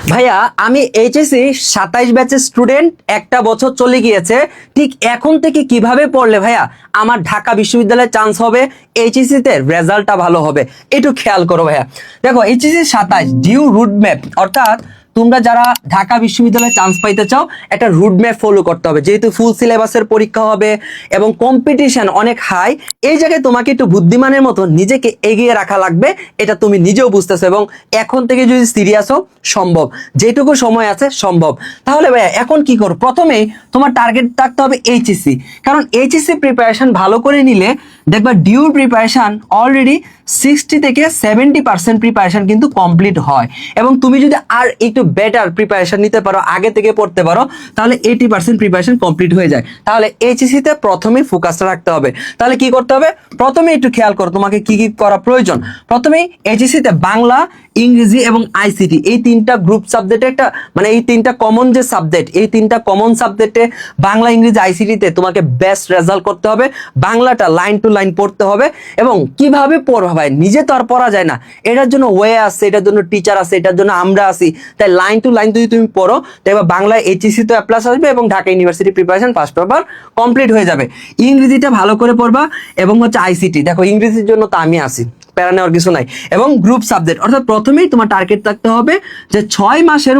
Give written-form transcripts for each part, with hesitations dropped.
ভাইয়া আমি এইচএসসি 27 ব্যাচের স্টুডেন্ট, একটা বছর চলে গিয়েছে। ঠিক এখন থেকে কিভাবে পড়লে ভাইয়া আমার ঢাকা বিশ্ববিদ্যালয়ে চান্স হবে, এইচএসসি তে রেজাল্টটা ভালো হবে, একটু খেয়াল করো ভাইয়া। দেখো এইচএসসি 27 ডিউ রুট ম্যাপ, অর্থাৎ তোমরা যারা ঢাকা বিশ্ববিদ্যালয়ে চান্স পাইতে চাও একটা রুট ম্যাপ ফলো করতে হবে, যেহেতু ফুল সিলেবাসের পরীক্ষা হবে এবং কম্পিটিশন অনেক হাই। এই জায়গায় তোমাকে একটু বুদ্ধিমানের মতো নিজেকে এগিয়ে রাখা লাগবে, এটা তুমি নিজেও বুঝতেছো। এবং এখন থেকে যদি সিরিয়াস হও সম্ভব, যেটুকু সময় আছে সম্ভব। তাহলে ভাইয়া এখন কি করো, প্রথমেই তোমার টার্গেট থাকতে হবে এইচএসসি, কারণ এইচএসসি প্রিপারেশন ভালো করে নিলে দেখবা ডিউ প্রিপারেশন অলরেডি 60 থেকে 70% প্রিপারেশন কিন্তু কমপ্লিট হয়। এবং তুমি যদি আর একটু বেটার প্রিপারেশন নিতে পারো, আগে থেকে পড়তে পারো, তাহলে 80% প্রিপারেশন কমপ্লিট হয়ে যায়। তাহলে এইচএসসি তে প্রথমেই ফোকাসটা রাখতে হবে। তাহলে কি করতে হবে, প্রথমে একটু খেয়াল করো তোমাকে কি কি করা প্রয়োজন। প্রথমেই এইচএসসি তে বাংলা, ইংরেজি এবং আইসিটি এই তিনটা গ্রুপ সাবজেক্টে একটা মানে এই তিনটা কমন যে সাবজেক্ট, এই তিনটা কমন সাবজেক্টে বাংলা, ইংরেজি, আইসিটিতে তোমাকে বেস্ট রেজাল্ট করতে হবে। বাংলাটা লাইন টু লাইন পড়তে হবে। এবং কিভাবে পড়বা ভাই, নিজে তো আর পড়া যায় না, এটার জন্য ওয়ে আছে, এটার জন্য টিচার আছে, এটার জন্য আমরা আছি। তাই লাইন টু লাইন যদি তুমি পড়ো দেখবা বাংলায় এইচএসসি তো প্লাস আসবে এবং Dhaka university preparation first paper complete হয়ে যাবে। ইংরেজিটা ভালো করে পড়বা এবং হচ্ছে আইসিটি, দেখো ইংরেজির জন্য তো আমি আছি, প্যারা নেওয়ার কিছু নাই। এবং গ্রুপ সাবজেক্ট, অর্থাৎ প্রথমেই তোমার টার্গেট থাকতে হবে যে 6 মাসের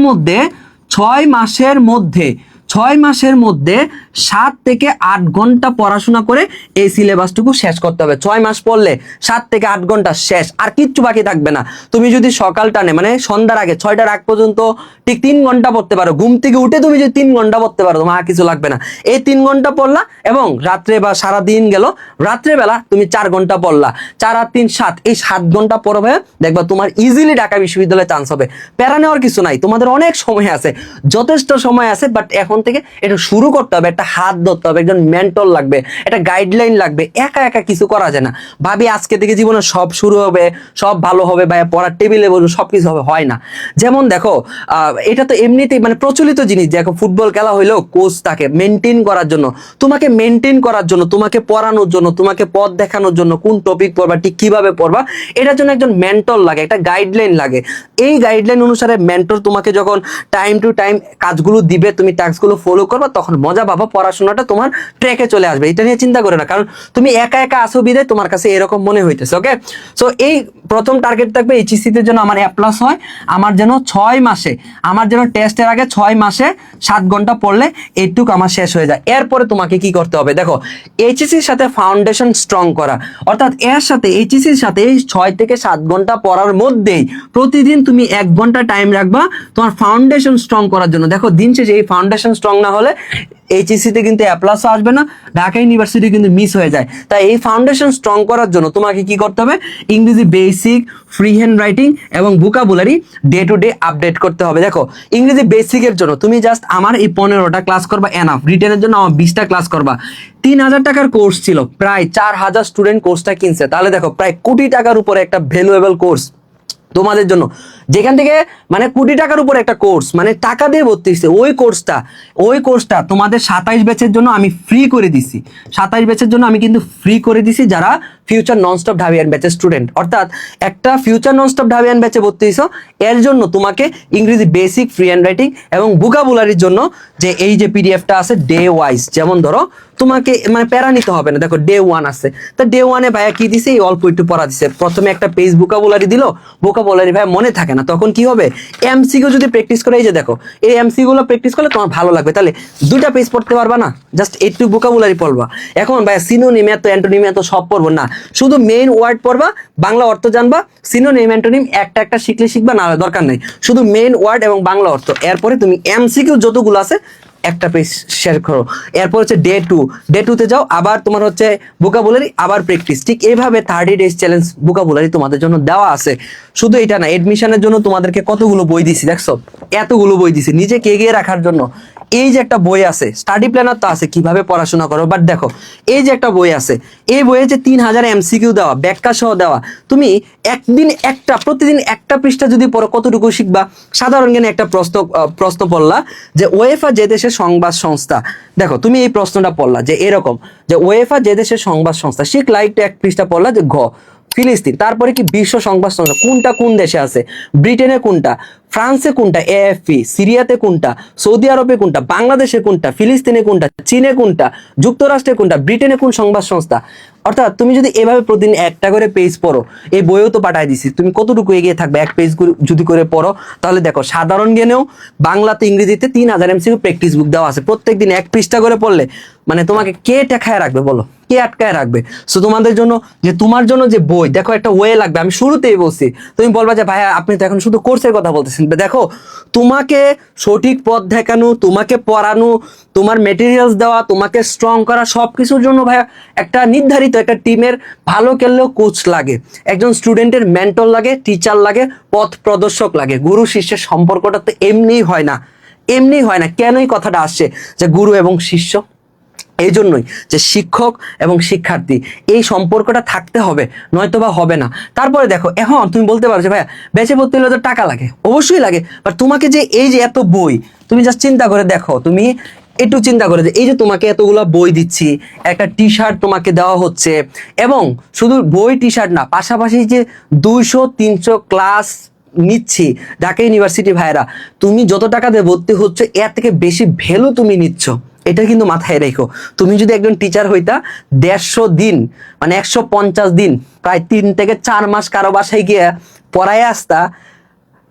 মধ্যে 7 থেকে 8 ঘন্টা পড়াশোনা করে এই সিলেবাসটুকু শেষ করতে হবে। 6 মাস পড়লে 7 থেকে 8 ঘন্টা শেষ, আর কিচ্ছু বাকি থাকবে না। তুমি যদি সকাল টানে মানে সন্ধ্যার আগে 6টার আগ পর্যন্ত ঠিক 3 ঘন্টা পড়তে পারো, ঘুম থেকে উঠে তুমি যদি 3 ঘন্টা পড়তে পারো, তোমার আর কিছু লাগবে না। এই 3 ঘন্টা পড়লা এবং রাত্রে বা সারা দিন গেল, রাত্রেবেলা তুমি 4 ঘন্টা পড়লা, 4 আর 3 7, এই 7 ঘন্টা পড়বে, দেখবা তোমার ইজিলি ঢাকা বিশ্ববিদ্যালয়ে চান্স হবে। প্যারা নেওয়ার কিছু নাই, তোমাদের অনেক সময় আছে, যথেষ্ট সময় আছে। বাট এখন থেকে এটা শুরু করতে হবে, একটা হাত ধরতে হবে, একজন মেন্টর লাগবে, একটা গাইডলাইন লাগবে। একা একা কিছু করা যায় না। ভাবি আজকে থেকে জীবনে সব শুরু হবে, সব ভালো হবে, ভাই পড়ার টেবিলে বলবো সবকিছু হবে, হয় না। যেমন দেখো এটা তো এমনিতেই মানে প্রচলিত জিনিস, দেখো ফুটবল খেলা হইলেও কোচ তাকে মেনটেন করার জন্য, তোমাকে মেনটেন করার জন্য, তোমাকে পড়ানোর জন্য, তোমাকে পথ দেখানোর জন্য, কোন টপিক পড়বা, ঠিক কিভাবে পড়বা, এটার জন্য একজন মেন্টর লাগে, একটা গাইডলাইন লাগে। এই গাইডলাইন অনুসারে মেন্টর তোমাকে যখন টাইম টু টাইম কাজগুলো দিবে, তুমি টাস্কগুলো ফলো করবা, তখন মজা পাবা, পড়াশোনাটা তোমার ট্র্যাকে চলে আসবে। এটা নিয়ে চিন্তা করে না, কারণ তুমি একা একা আসো বিদায় তোমার কাছে এরকম মনে হইতেছে। ওকে, সো এই প্রথম টার্গেট থাকবে এইচএসসি তে যেন আমার A+ হয়, আমার যেন 6 মাসে, আমার যেন টেস্টের আগে 6 মাসে 7 ঘন্টা পড়লে এইটুকু আমার শেষ হয়ে যায়। এরপরে তোমাকে কি করতে হবে, দেখো এইচএসসির সাথে ফাউন্ডেশন স্ট্রং করা, অর্থাৎ এর সাথে এইচএসসির সাথে এই 6 থেকে 7 ঘন্টা পড়ার মধ্যেই প্রতিদিন তুমি 1 ঘন্টা টাইম রাখবা তোমার ফাউন্ডেশন স্ট্রং করার জন্য। দেখো দিন শেষে এই ফাউন্ডেশন স্ট্রং না হলে এইচএসসি তে কিন্তু A+ আসবে না, ঢাকা ইউনিভার্সিটি কিন্তু মিস হয়ে যায়। তাই এই ফাউন্ডেশন স্ট্রং করার জন্য তোমাকে কি করতে হবে, ইংরেজি বেসিক, ফ্রি হ্যান্ড রাইটিং এবং vocabulary day to day update করতে হবে। দেখো ইংরেজি বেসিকের জন্য তুমি জাস্ট আমার এই 15টা ক্লাস করবা এনাফ, রিটেনের জন্য আমার 20টা ক্লাস করবা। 3000 টাকার কোর্স ছিল, প্রায় 4000 স্টুডেন্ট কোর্সটা কিনছে। তাহলে দেখো প্রায় কোটি টাকার উপরে একটা ভ্যালুয়েবল কোর্স তোমাদের জন্য, যেখান থেকে মানে কোটি টাকার উপর একটা কোর্স, মানে টাকা দিয়ে ভর্তি হচ্ছে। ওই কোর্সটা তোমাদের 27 ব্যাচের জন্য আমি ফ্রি করে দিছি। 27 ব্যাচের জন্য আমি কিন্তু ফ্রি করে দিছি, যারা ফিউচার ননস্টপ ঢাবিয়ান ব্যাচের স্টুডেন্ট। অর্থাৎ একটা ফিউচার ননস্টপ ঢাবিয়ান ব্যাচে ভর্তি হইছো, এর জন্য তোমাকে ইংরেজি বেসিক, ফ্রি হ্যান্ড রাইটিং এবং ভোকাবুলারির জন্য যে এই যে পিডিএফটা আছে ডে ওয়াইজ, যেমন ধরো তোমাকে মানে প্যারা নিতে হবে না। দেখো ডে 1 আছে, তো ডে 1-এ ভাইয়া কি দিছে, এই অল্প একটু পড়া দিছে। প্রথমে একটা পেজ ভোকাবুলারি দিল, ভোকাবুলারি ভাইয়া মনে থাকে না, তখন কি হবে, এমসিকিউ যদি প্র্যাকটিস করে, এই যে দেখো এই এমসিকিউ গুলো প্র্যাকটিস করলে তোমার ভালো লাগবে। তাহলে 2টা পেজ পড়তে পারবা না, জাস্ট একটু ভোকাবুলারি পড়বা। এখন ভাইয়া সিনোনিম এত, অ্যান্টোনিম এত সব পড়বো না, শুধু মেইন ওয়ার্ড পড়বা, বাংলা অর্থ জানবা, সিনোনিম অ্যান্টোনিম একটা একটা শিখলে শিখবা, না দরকার নেই, শুধু মেইন ওয়ার্ড এবং বাংলা অর্থ। এরপরে তুমি এমসিকিউ যতগুলো আছে একটা পেজ শেয়ার করো। এরপর হচ্ছে ডে 2 তে যাও, আবার তোমার হচ্ছে ভোকাবুলারি, আবার প্র্যাকটিস। ঠিক এইভাবে 30 ডেজ চ্যালেঞ্জ ভোকাবুলারি তোমাদের জন্য দেওয়া আছে। শুধু এটা না, এডমিশনের জন্য তোমাদেরকে কতগুলো বই দিছি, দেখছো এতগুলো বই দিছি নিজেকে এগিয়ে রাখার জন্য। এই যে একটা বই আছে, স্টাডি প্ল্যানার তো আছে কিভাবে পড়াশোনা করো, বাট দেখো এই যে একটা বই আছে, এই বইয়ে যে 3000 এমসিকিউ দেওয়া, ব্যাখ্যা সহ দেওয়া, তুমি প্রতিদিন একটা পৃষ্ঠা যদি পড়ো কতটুকু শিখবা। সাধারণ জ্ঞানে একটা প্রশ্ন পড়লা যে ওয়েফা যে দেশের সংবাদ সংস্থা, দেখো তুমি এই প্রশ্নটা পড়লা যে এরকম যে ওয়েফা যে দেশের সংবাদ সংস্থা, শিখলা, একটু এক পৃষ্ঠা পড়লা যে ফিলিস্তিন, তারপরে কি বিশ্ব সংবাদ সংস্থা কোনটা কোন দেশে আছে, ব্রিটেনে কোনটা, ফ্রান্সে কোনটা, এএফপি, সিরিয়াতে কোনটা, সৌদি আরবে কোনটা, বাংলাদেশে কোনটা, ফিলিস্তিনে কোনটা, চীনে কোনটা, যুক্তরাষ্ট্রে কোনটা, ব্রিটেনে কোন সংবাদ সংস্থা। অর্থাৎ তুমি যদি এভাবে প্রতিদিন একটা করে পেজ পড়ো, এই বইও তো পাঠাই দিছি, তুমি কতটুকু এগিয়ে থাকবে এক পেজ যদি করে পড়ো। তাহলে দেখো সাধারণ জ্ঞানেও বাংলাতে ইংরেজিতে 3000 এমসিকিউ প্র্যাকটিস বুক দেওয়া আছে, প্রত্যেকদিন এক পৃষ্ঠা করে পড়লে মানে তোমাকে কে টেকায় রাখবে বলো, কে আটকায় রাখবে? সো তোমাদের জন্য যে তোমার জন্য যে বই, দেখো একটা ওয়ে লাগবে, আমি শুরুতেই বলছি। তুমি বলবা যে ভাইয়া আপনি তো এখন শুধু কোর্সের কথা বলতেছেন, দেখো তোমাকে সঠিক পথ দেখানো, তোমাকে পড়ানো, তোমার মেটেরিয়ালস দেওয়া, তোমাকে স্ট্রং করা, সবকিছুর জন্য ভাইয়া একটা নির্ধারিত একটা টিমের ভালো খেললেও কোচ লাগে, একজন স্টুডেন্টের মেন্টর লাগে, টিচার লাগে, পথ প্রদর্শক লাগে। গুরু শিষ্যের সম্পর্কটা তো এমনিই হয় না, এমনি হয় না। কেনই কথাটা আসছে যে গুরু এবং শিষ্য? এই জন্যই যে শিক্ষক এবং শিক্ষার্থী এই সম্পর্কটা থাকতে হবে, নয়তোবা হবে না। তারপরে দেখো এখন তুমি বলতে পারো যে ভাইয়া বেঁচে পড়তে হলে তো টাকা লাগে, অবশ্যই লাগে, বাট তোমাকে যে এই যে এত বই, তুমি জাস্ট চিন্তা করে দেখো, তুমি একটু চিন্তা করে যে এই যে তোমাকে এতগুলো বই দিচ্ছি, একটা টি শার্ট তোমাকে দেওয়া হচ্ছে, এবং শুধু বই টি শার্ট না, পাশাপাশি যে 200-300 ক্লাস নিচ্ছি ঢাকা ইউনিভার্সিটি ভাইরা, তুমি যত টাকা দিয়ে ভর্তি হচ্ছে এর থেকে বেশি ভ্যালু তুমি নিচ্ছ, এটা কিন্তু মাথায় রেখো। তুমি যদি একজন টিচার হইতা 150 দিন মানে 150 দিন, প্রায় 3 থেকে 4 মাস কারো বাসায় গিয়ে পড়ায় আসতা,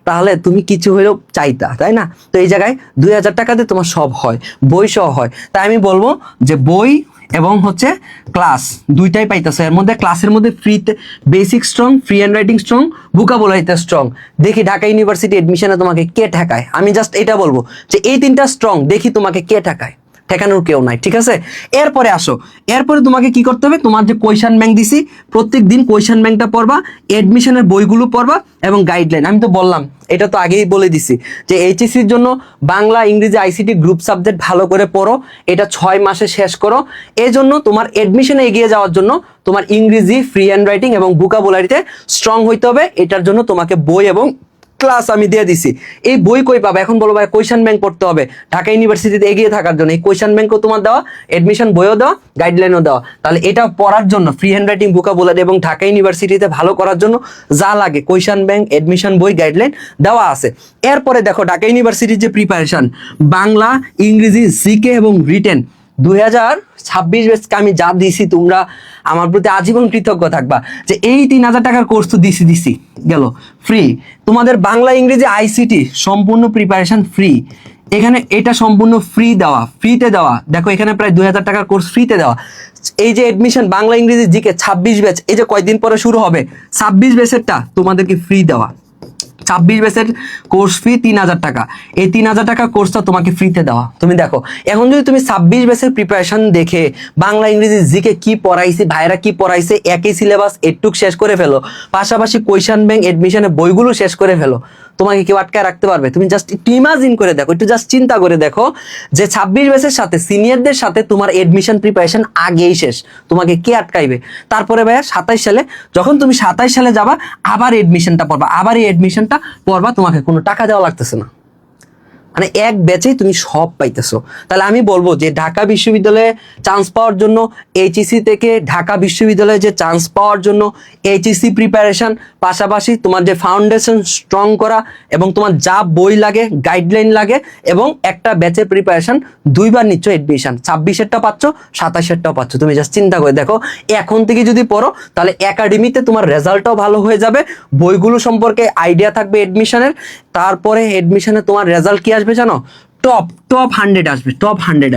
তাহলে তুমি কিছু হলেও চাইতা, তাই না? তো এই জায়গায় 2000 টাকাতে তোমার সব হয়, বই সহ হয়। তাই আমি বলবো যে বই এবং হচ্ছে ক্লাস দুইটাই পাইতেছে। এর মধ্যে ক্লাসের মধ্যে ফ্রিতে basic strong, free handwriting strong, ভোকাবুলারিতে স্ট্রং। দেখি ঢাকা ইউনিভার্সিটি এডমিশনে তোমাকে কে ঠেকায়। আমি জাস্ট এটা বলবো যে এই 3টা স্ট্রং, দেখি তোমাকে কে ঠেকায়। ঠেকানোর কেউ নাই, ঠিক আছে? এরপরে আসো, এরপরে তোমাকে কি করতে হবে, তোমার যে কোয়েশ্চেন ব্যাংক দিছি প্রত্যেক দিন কোয়েশ্চেন ব্যাংকটা পড়বা, এডমিশনের বইগুলো পড়বা, এবং গাইডলাইন আমি তো বললাম, এটা তো আগেই বলে দিছি যে এইচএসসির জন্য বাংলা, ইংরেজি, আইসিটি গ্রুপ সাবজেক্ট ভালো করে পড়ো, এটা 6 মাসে শেষ করো। এই জন্য তোমার এডমিশনে এগিয়ে যাওয়ার জন্য তোমার ইংরেজি, ফ্রি হ্যান্ড রাইটিং এবং ভোকাবুলারিতে স্ট্রং হইতে হবে। এটার জন্য তোমাকে বই এবং ক্লাস আমি দিয়ে দিছি। এই বই কই পাবে? এখন বলো ভাই কোয়েশ্চেন ব্যাংক পড়তে হবে ঢাকা ইউনিভার্সিটিতে এগিয়ে থাকার জন্য। এই কোয়েশ্চেন ব্যাংকও তোমার দেওয়া, এডমিশন বইও দেওয়া, গাইডলাইনও দেওয়া। তাহলে এটা পড়ার জন্য ফ্রি হ্যান্ড রাইটিং, ভোকাবুলারি এবং ঢাকা ইউনিভার্সিটিতে ভালো করার জন্য যা লাগে কোয়েশ্চেন ব্যাংক, এডমিশন বই, গাইডলাইন দেওয়া আছে। এরপরে দেখো ঢাকা ইউনিভার্সিটির যে প্রিপারেশন, বাংলা, ইংরেজি, জিকে এবং রিটেন 2026 ব্যাচকে আমি যা দিছি, তোমরা আমার প্রতি আজীবন কৃতজ্ঞ থাকবা যে এই 3000 টাকার কোর্স তো দিছি গেল ফ্রি। তোমাদের বাংলা, ইংরেজি, আইসিটি সম্পূর্ণ প্রিপারেশন ফ্রি। এখানে এটা সম্পূর্ণ ফ্রি দেওয়া, ফ্রিতে দেওয়া। দেখো এখানে প্রায় 2000 টাকার কোর্স ফ্রিতে দেওয়া। এই যে এডমিশন বাংলা, ইংরেজি, জিকে 26 ব্যাচ, এই যে কয়েকদিন পরে শুরু হবে 26 ব্যাচেরটা তোমাদেরকে ফ্রি দেওয়া। 26 ব্যাচের কোর্স ফি 3000 টাকা। এই 3000 টাকা কোর্সটা তোমাকে ফ্রিতে দেওয়া। তুমি দেখো এখন যদি তুমি 26 ব্যাচের প্রিপারেশন দেখে বাংলা, ইংরেজি, জিকে কি পড়াইছে, ভাইরা কি পড়াইছে, একই সিলেবাস একটুক শেষ করে ফেলো, পাশাপাশি কোয়েশ্চেন ব্যাংক, এডমিশনের বইগুলো শেষ করে ফেলো, তোমাকে কেউ আটকায় রাখতে পারবে? তুমি জাস্ট একটু ইমাজিন করে দেখো, একটু জাস্ট চিন্তা করে দেখো যে 26 ব্যাচের সাথে, সিনিয়রদের সাথে তোমার এডমিশন প্রিপারেশন আগেই শেষ, তোমাকে কে আটকাইবে? তারপরে ভাইয়া 27 সালে, যখন তুমি 27 সালে যাবা আবার এডমিশনটা পড়বা, আবার এই এডমিশনটা পড়বা, তোমাকে কোনো টাকা দেওয়া লাগতেছে না, মানে এক ব্যাচেই তুমি সব পাইতেছো। তাহলে আমি বলবো যে ঢাকা বিশ্ববিদ্যালয়ে চান্স পাওয়ার জন্য, এইচএসসি থেকে ঢাকা বিশ্ববিদ্যালয়ে যে চান্স পাওয়ার জন্য এইচএসসি প্রিপারেশন, পাশাপাশি তোমার যে ফাউন্ডেশন স্ট্রং করা, এবং তোমার যা বই লাগে, গাইডলাইন লাগে, এবং একটা ব্যাচের প্রিপারেশন 2বার নিচ্ছ এডমিশন, 26-এরটা পাচ্ছ, 27-এরটাও পাচ্ছ। তুমি জাস্ট চিন্তা করে দেখো, এখন থেকে যদি পড়ো তাহলে একাডেমিতে তোমার রেজাল্টটাও ভালো হয়ে যাবে, বইগুলো সম্পর্কে আইডিয়া থাকবে এডমিশনের। তারপরে এডমিশনে তোমার রেজাল্ট কি আসবে জানো? টপ 100 আসবে, টপ 100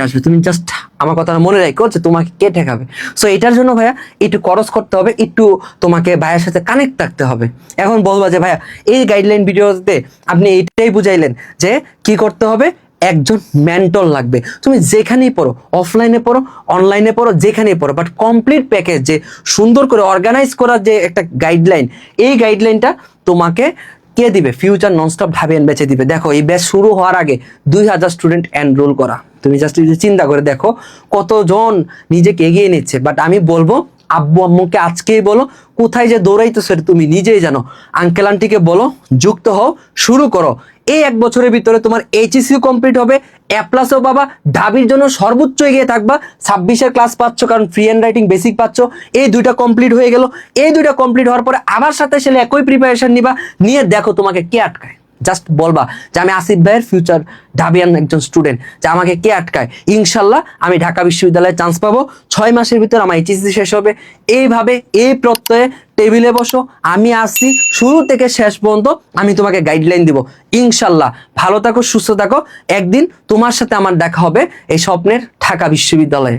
আসবে। তুমি জাস্ট আমার কথাটা মনে রাখো যে তোমাকে কে ঠেকাবে। সো এটার জন্য ভাইয়া একটু খরচ করতে হবে, একটু তোমাকে ভাইয়ের সাথে কানেক্ট থাকতে হবে। এখন বলবা যে ভাইয়া এই গাইডলাইন ভিডিওতে আপনি এইটাই বুঝাইলেন যে কি করতে হবে, একজন মেন্টর লাগবে। তুমি যেখানেই পড়ো, অফলাইনে পড়ো, অনলাইনে পড়ো, যেখানেই পড়ো, বাট কমপ্লিট প্যাকেজ যে সুন্দর করে অর্গানাইজ করার যে একটা গাইডলাইন, এই গাইডলাইনটা তোমাকে কে দিবে? ফিউচার ননস্টপ ঢাবিয়ান ব্যাচে দিবে। দেখো এই ব্যাচ শুরু হওয়ার আগে 2000 স্টুডেন্ট এনরোল করা। তুমি জাস্ট চিন্তা করে দেখো কতজন নিজেকে এগিয়ে নিচ্ছে। বাট আমি বলবো আব্বু আম্মুকে আজকেই বলো, কোথায় যে দৌড়াইতেছো এটা তুমি নিজেই জানো। আঙ্কেল আন্টিকে বলো যুক্ত হও, শুরু করো। এই 1 বছরের ভিতরে তোমার এইচএসসিও কমপ্লিট হবে, এ প্লাসও পাবা, ঢাবির জন্য সর্বোচ্চ এগিয়ে থাকবা। 26-এর ক্লাস পাচ্ছ, কারণ ফ্রি হ্যান্ড রাইটিং বেসিক পাচ্ছ। এই 2টা কমপ্লিট হয়ে গেল। এই 2টা কমপ্লিট হওয়ার পরে আবার সাথে সাথে একই প্রিপারেশন নিবা, নিয়ে দেখো তোমাকে কে আটকায়। জাস্ট বলবা যে আমি আসিফ ভাইয়ের ফিউচার ঢাবিয়ান একজন স্টুডেন্ট, যে আমাকে কে আটকায়। ইনশাল্লাহ আমি ঢাকা বিশ্ববিদ্যালয়ে চান্স পাবো, 6 মাসের ভিতর আমার এইচএসসি শেষ হবে। এইভাবে এই প্রত্যয়ে টেবিলে বসো, আমি আসছি শুরু থেকে শেষ পর্যন্ত, আমি তোমাকে গাইডলাইন দিব ইনশাল্লাহ। ভালো থাকো, সুস্থ থাকো, একদিন তোমার সাথে আমার দেখা হবে এই স্বপ্নের ঢাকা বিশ্ববিদ্যালয়ে।